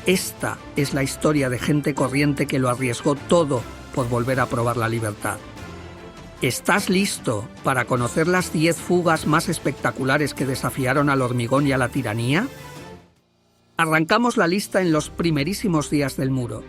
Esta es la historia de gente corriente que lo arriesgó todo por volver a probar la libertad. ¿Estás listo para conocer las 10 fugas más espectaculares que desafiaron al hormigón y a la tiranía? Arrancamos la lista en los primerísimos días del muro.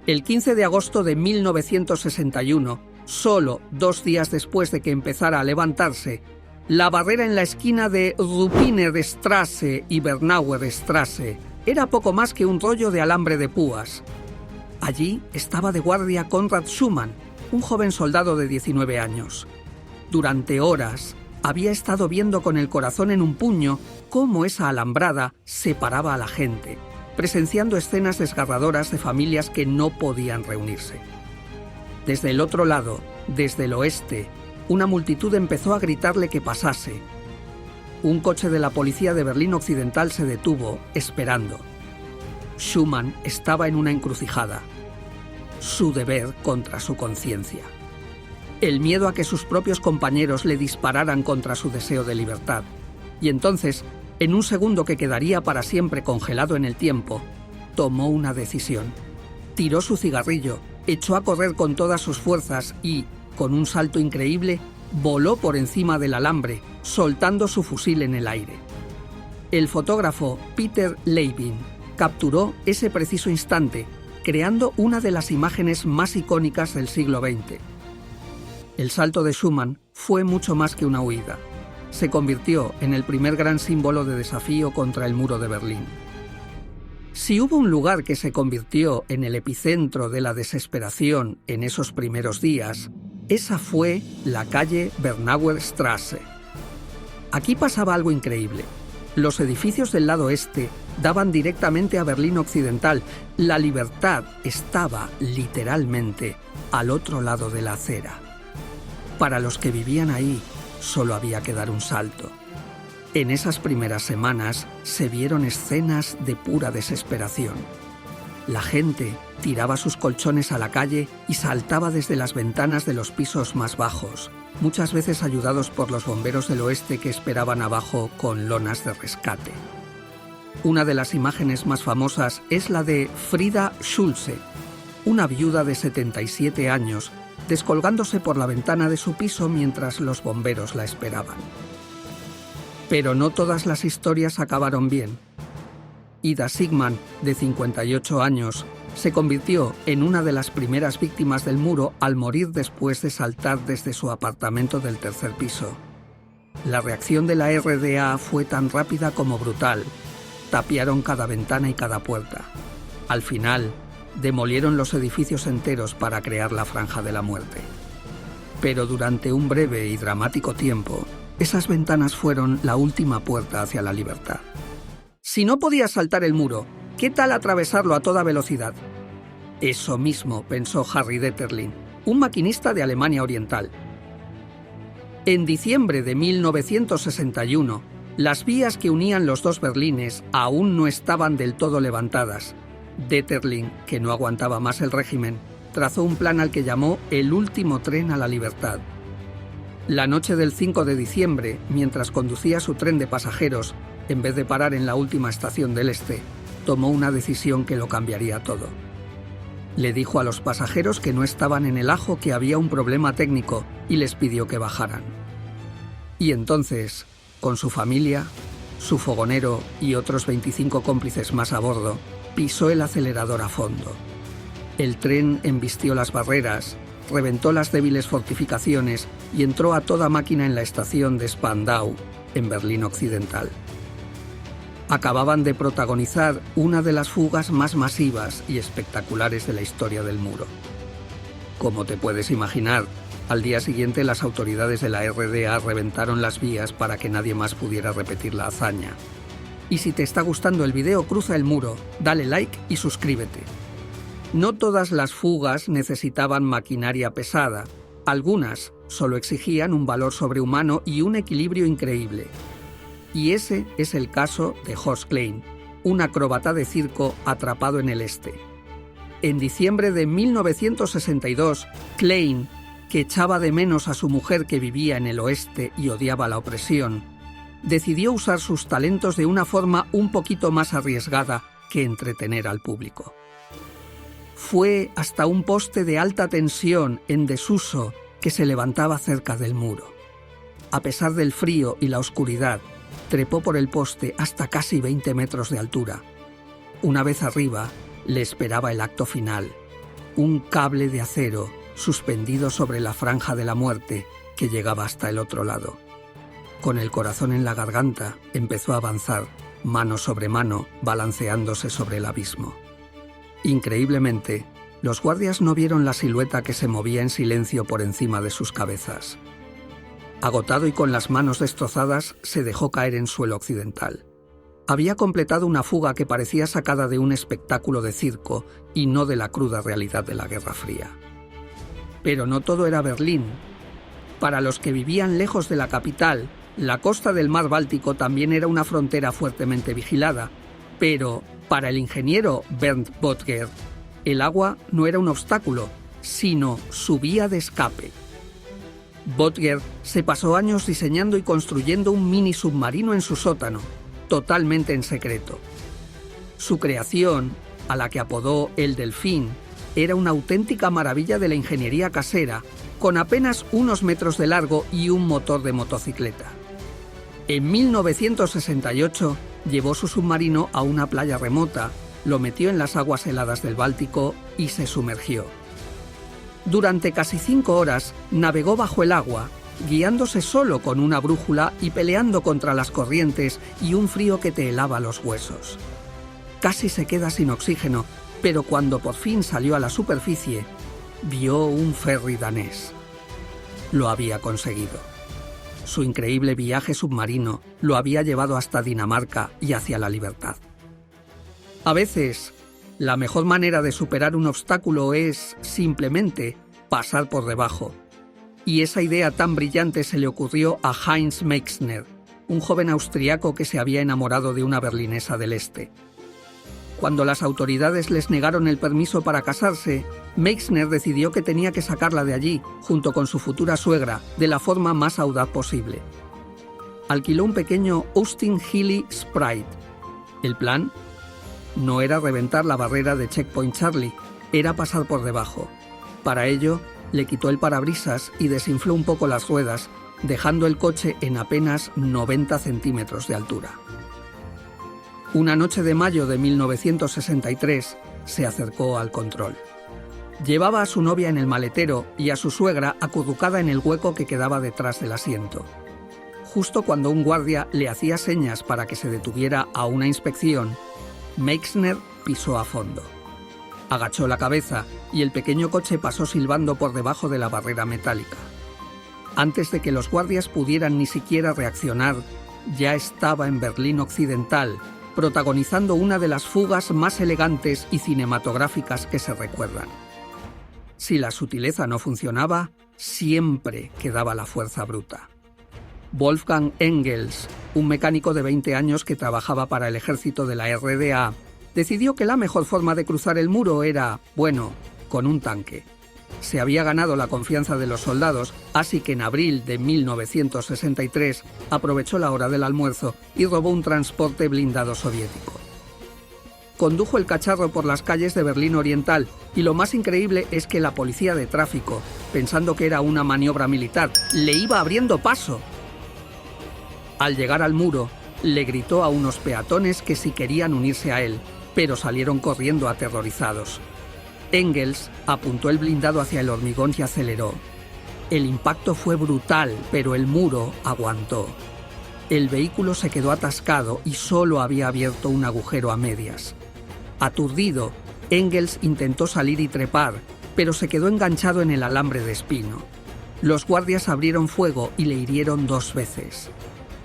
El 15 de agosto de 1961, solo 2 días después de que empezara a levantarse, la barrera en la esquina de Rupinerstraße y Bernauerstraße era poco más que un rollo de alambre de púas. Allí estaba de guardia Konrad Schumann, un joven soldado de 19 años. Durante horas había estado viendo con el corazón en un puño cómo esa alambrada separaba a la gente, presenciando escenas desgarradoras de familias que no podían reunirse. Desde el otro lado, desde el oeste, una multitud empezó a gritarle que pasase. Un coche de la policía de Berlín Occidental se detuvo, esperando. Schumann estaba en una encrucijada. Su deber contra su conciencia. El miedo a que sus propios compañeros le dispararan contra su deseo de libertad. Y entonces, en un segundo que quedaría para siempre congelado en el tiempo, tomó una decisión. Tiró su cigarrillo, echó a correr con todas sus fuerzas y, con un salto increíble, voló por encima del alambre, soltando su fusil en el aire. El fotógrafo Peter Levin capturó ese preciso instante, creando una de las imágenes más icónicas del siglo XX. El salto de Schumann fue mucho más que una huida. Se convirtió en el primer gran símbolo de desafío contra el muro de Berlín. Si hubo un lugar que se convirtió en el epicentro de la desesperación en esos primeros días, esa fue la calle Bernauerstraße. Aquí pasaba algo increíble. Los edificios del lado este daban directamente a Berlín Occidental. La libertad estaba, literalmente, al otro lado de la acera. Para los que vivían ahí, solo había que dar un salto. En esas primeras semanas se vieron escenas de pura desesperación. La gente tiraba sus colchones a la calle y saltaba desde las ventanas de los pisos más bajos, muchas veces ayudados por los bomberos del oeste que esperaban abajo con lonas de rescate. Una de las imágenes más famosas es la de Frida Schulze, una viuda de 77 años, descolgándose por la ventana de su piso mientras los bomberos la esperaban. Pero no todas las historias acabaron bien. Ida Sigman, de 58 años, se convirtió en una de las primeras víctimas del muro al morir después de saltar desde su apartamento del tercer piso. La reacción de la RDA fue tan rápida como brutal. Tapiaron cada ventana y cada puerta. Al final, demolieron los edificios enteros para crear la Franja de la Muerte. Pero durante un breve y dramático tiempo, esas ventanas fueron la última puerta hacia la libertad. Si no podías saltar el muro, ¿qué tal atravesarlo a toda velocidad? Eso mismo pensó Harry Detterling, un maquinista de Alemania Oriental. En diciembre de 1961, las vías que unían los dos Berlines aún no estaban del todo levantadas. Detterling, que no aguantaba más el régimen, trazó un plan al que llamó el último tren a la libertad. La noche del 5 de diciembre, mientras conducía su tren de pasajeros, en vez de parar en la última estación del este, tomó una decisión que lo cambiaría todo. Le dijo a los pasajeros que no estaban en el ajo, que había un problema técnico, y les pidió que bajaran. Y entonces, con su familia, su fogonero y otros 25 cómplices más a bordo, pisó el acelerador a fondo. El tren embistió las barreras, reventó las débiles fortificaciones y entró a toda máquina en la estación de Spandau, en Berlín Occidental. Acababan de protagonizar una de las fugas más masivas y espectaculares de la historia del muro. Como te puedes imaginar, al día siguiente las autoridades de la RDA reventaron las vías para que nadie más pudiera repetir la hazaña. Y si te está gustando el video, cruza el muro, dale like y suscríbete. No todas las fugas necesitaban maquinaria pesada. Algunas solo exigían un valor sobrehumano y un equilibrio increíble. Y ese es el caso de Horst Klein, un acróbata de circo atrapado en el este. En diciembre de 1962, Klein, que echaba de menos a su mujer que vivía en el oeste y odiaba la opresión, decidió usar sus talentos de una forma un poquito más arriesgada que entretener al público. Fue hasta un poste de alta tensión en desuso que se levantaba cerca del muro. A pesar del frío y la oscuridad, trepó por el poste hasta casi 20 metros de altura. Una vez arriba, le esperaba el acto final, un cable de acero suspendido sobre la franja de la muerte que llegaba hasta el otro lado. Con el corazón en la garganta, empezó a avanzar, mano sobre mano, balanceándose sobre el abismo. Increíblemente, los guardias no vieron la silueta que se movía en silencio por encima de sus cabezas. Agotado y con las manos destrozadas, se dejó caer en suelo occidental. Había completado una fuga que parecía sacada de un espectáculo de circo y no de la cruda realidad de la Guerra Fría. Pero no todo era Berlín. Para los que vivían lejos de la capital, la costa del mar Báltico también era una frontera fuertemente vigilada, pero para el ingeniero Bernd Böttger, el agua no era un obstáculo, sino su vía de escape. Böttger se pasó años diseñando y construyendo un mini submarino en su sótano, totalmente en secreto. Su creación, a la que apodó el Delfín, era una auténtica maravilla de la ingeniería casera, con apenas unos metros de largo y un motor de motocicleta. En 1968 llevó su submarino a una playa remota, lo metió en las aguas heladas del Báltico y se sumergió. Durante casi 5 horas navegó bajo el agua, guiándose solo con una brújula y peleando contra las corrientes y un frío que te helaba los huesos. Casi se queda sin oxígeno, pero cuando por fin salió a la superficie, vio un ferry danés. Lo había conseguido. Su increíble viaje submarino lo había llevado hasta Dinamarca y hacia la libertad. A veces, la mejor manera de superar un obstáculo es, simplemente, pasar por debajo. Y esa idea tan brillante se le ocurrió a Heinz Meixner, un joven austriaco que se había enamorado de una berlinesa del este. Cuando las autoridades les negaron el permiso para casarse, Meixner decidió que tenía que sacarla de allí, junto con su futura suegra, de la forma más audaz posible. Alquiló un pequeño Austin Healey Sprite. El plan no era reventar la barrera de Checkpoint Charlie, era pasar por debajo. Para ello, le quitó el parabrisas y desinfló un poco las ruedas, dejando el coche en apenas 90 centímetros de altura. Una noche de mayo de 1963 se acercó al control. Llevaba a su novia en el maletero y a su suegra acurrucada en el hueco que quedaba detrás del asiento. Justo cuando un guardia le hacía señas para que se detuviera a una inspección, Meixner pisó a fondo. Agachó la cabeza y el pequeño coche pasó silbando por debajo de la barrera metálica. Antes de que los guardias pudieran ni siquiera reaccionar, ya estaba en Berlín Occidental, protagonizando una de las fugas más elegantes y cinematográficas que se recuerdan. Si la sutileza no funcionaba, siempre quedaba la fuerza bruta. Wolfgang Engels, un mecánico de 20 años que trabajaba para el ejército de la RDA, decidió que la mejor forma de cruzar el muro era, bueno, con un tanque. Se había ganado la confianza de los soldados, así que en abril de 1963 aprovechó la hora del almuerzo y robó un transporte blindado soviético. Condujo el cacharro por las calles de Berlín Oriental y lo más increíble es que la policía de tráfico, pensando que era una maniobra militar, le iba abriendo paso. Al llegar al muro, le gritó a unos peatones que si querían unirse a él, pero salieron corriendo aterrorizados. Engels apuntó el blindado hacia el hormigón y aceleró. El impacto fue brutal, pero el muro aguantó. El vehículo se quedó atascado y solo había abierto un agujero a medias. Aturdido, Engels intentó salir y trepar, pero se quedó enganchado en el alambre de espino. Los guardias abrieron fuego y le hirieron 2 veces.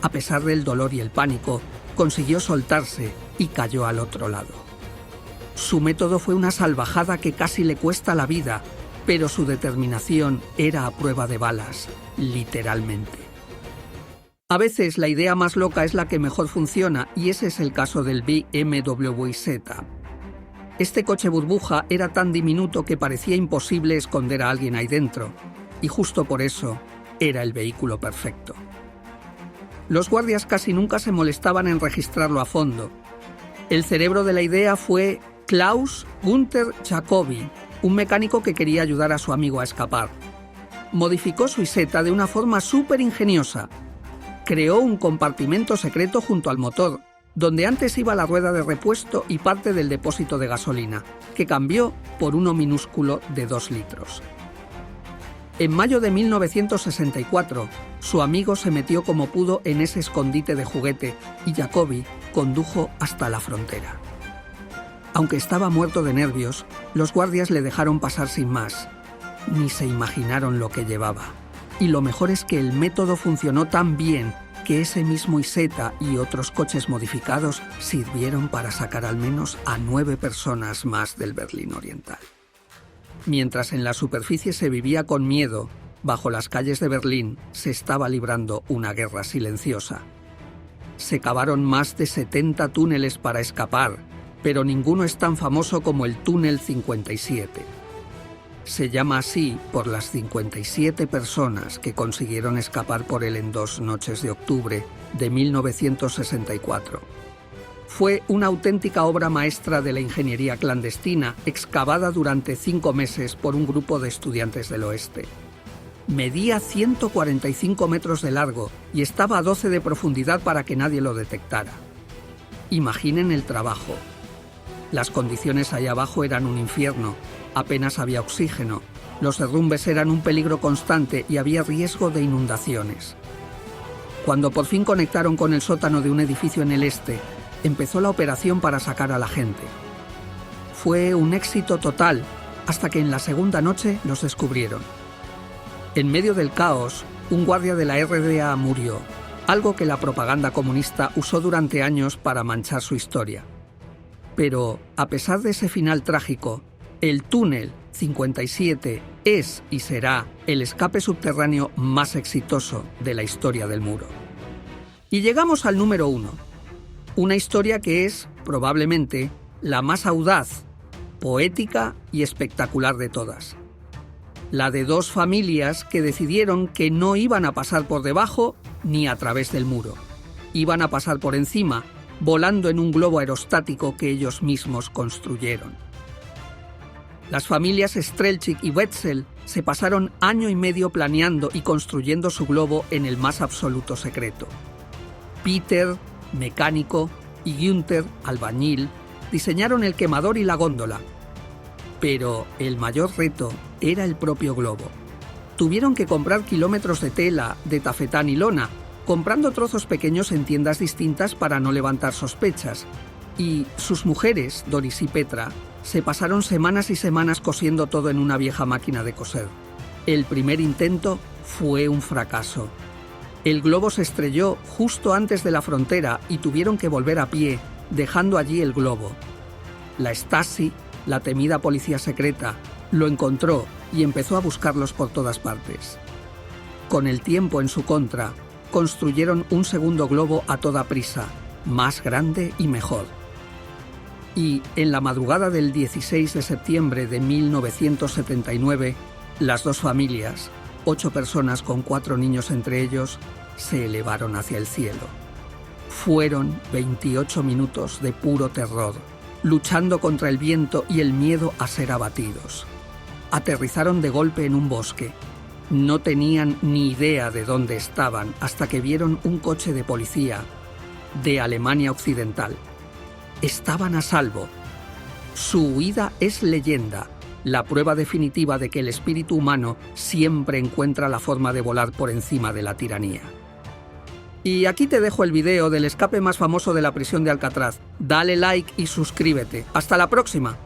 A pesar del dolor y el pánico, consiguió soltarse y cayó al otro lado. Su método fue una salvajada que casi le cuesta la vida, pero su determinación era a prueba de balas, literalmente. A veces la idea más loca es la que mejor funciona y ese es el caso del BMW Z. Este coche burbuja era tan diminuto que parecía imposible esconder a alguien ahí dentro, y justo por eso era el vehículo perfecto. Los guardias casi nunca se molestaban en registrarlo a fondo. El cerebro de la idea fue Klaus Gunther Jacobi, un mecánico que quería ayudar a su amigo a escapar. Modificó su iseta de una forma súper ingeniosa. Creó un compartimento secreto junto al motor, donde antes iba la rueda de repuesto y parte del depósito de gasolina, que cambió por uno minúsculo de 2 litros. En mayo de 1964, su amigo se metió como pudo en ese escondite de juguete y Jacobi condujo hasta la frontera. Aunque estaba muerto de nervios, los guardias le dejaron pasar sin más. Ni se imaginaron lo que llevaba. Y lo mejor es que el método funcionó tan bien que ese mismo Isetta y otros coches modificados sirvieron para sacar al menos a 9 personas más del Berlín Oriental. Mientras en la superficie se vivía con miedo, bajo las calles de Berlín se estaba librando una guerra silenciosa. Se cavaron más de 70 túneles para escapar, pero ninguno es tan famoso como el Túnel 57. Se llama así por las 57 personas que consiguieron escapar por él en 2 noches de octubre de 1964. Fue una auténtica obra maestra de la ingeniería clandestina, excavada durante 5 meses por un grupo de estudiantes del oeste. Medía 145 metros de largo y estaba a 12 de profundidad para que nadie lo detectara. Imaginen el trabajo. Las condiciones allá abajo eran un infierno, apenas había oxígeno, los derrumbes eran un peligro constante y había riesgo de inundaciones. Cuando por fin conectaron con el sótano de un edificio en el este, empezó la operación para sacar a la gente. Fue un éxito total, hasta que en la segunda noche los descubrieron. En medio del caos, un guardia de la RDA murió, algo que la propaganda comunista usó durante años para manchar su historia. Pero, a pesar de ese final trágico, el Túnel 57 es y será el escape subterráneo más exitoso de la historia del muro. Y llegamos al número 1. Una historia que es, probablemente, la más audaz, poética y espectacular de todas. La de 2 familias que decidieron que no iban a pasar por debajo ni a través del muro. Iban a pasar por encima, volando en un globo aerostático que ellos mismos construyeron. Las familias Strelchik y Wetzel se pasaron año y medio planeando y construyendo su globo en el más absoluto secreto. Peter, mecánico, y Günther, albañil, diseñaron el quemador y la góndola. Pero el mayor reto era el propio globo. Tuvieron que comprar kilómetros de tela, de tafetán y lona, comprando trozos pequeños en tiendas distintas para no levantar sospechas. Y sus mujeres, Doris y Petra, se pasaron semanas y semanas cosiendo todo en una vieja máquina de coser. El primer intento fue un fracaso. El globo se estrelló justo antes de la frontera y tuvieron que volver a pie, dejando allí el globo. La Stasi, la temida policía secreta, lo encontró y empezó a buscarlos por todas partes. Con el tiempo en su contra, construyeron un segundo globo a toda prisa, más grande y mejor. Y en la madrugada del 16 de septiembre de 1979, las 2 familias, 8 personas con 4 niños entre ellos, se elevaron hacia el cielo. Fueron 28 minutos de puro terror, luchando contra el viento y el miedo a ser abatidos. Aterrizaron de golpe en un bosque. No tenían ni idea de dónde estaban hasta que vieron un coche de policía de Alemania Occidental. Estaban a salvo. Su huida es leyenda, la prueba definitiva de que el espíritu humano siempre encuentra la forma de volar por encima de la tiranía. Y aquí te dejo el video del escape más famoso de la prisión de Alcatraz. Dale like y suscríbete. ¡Hasta la próxima!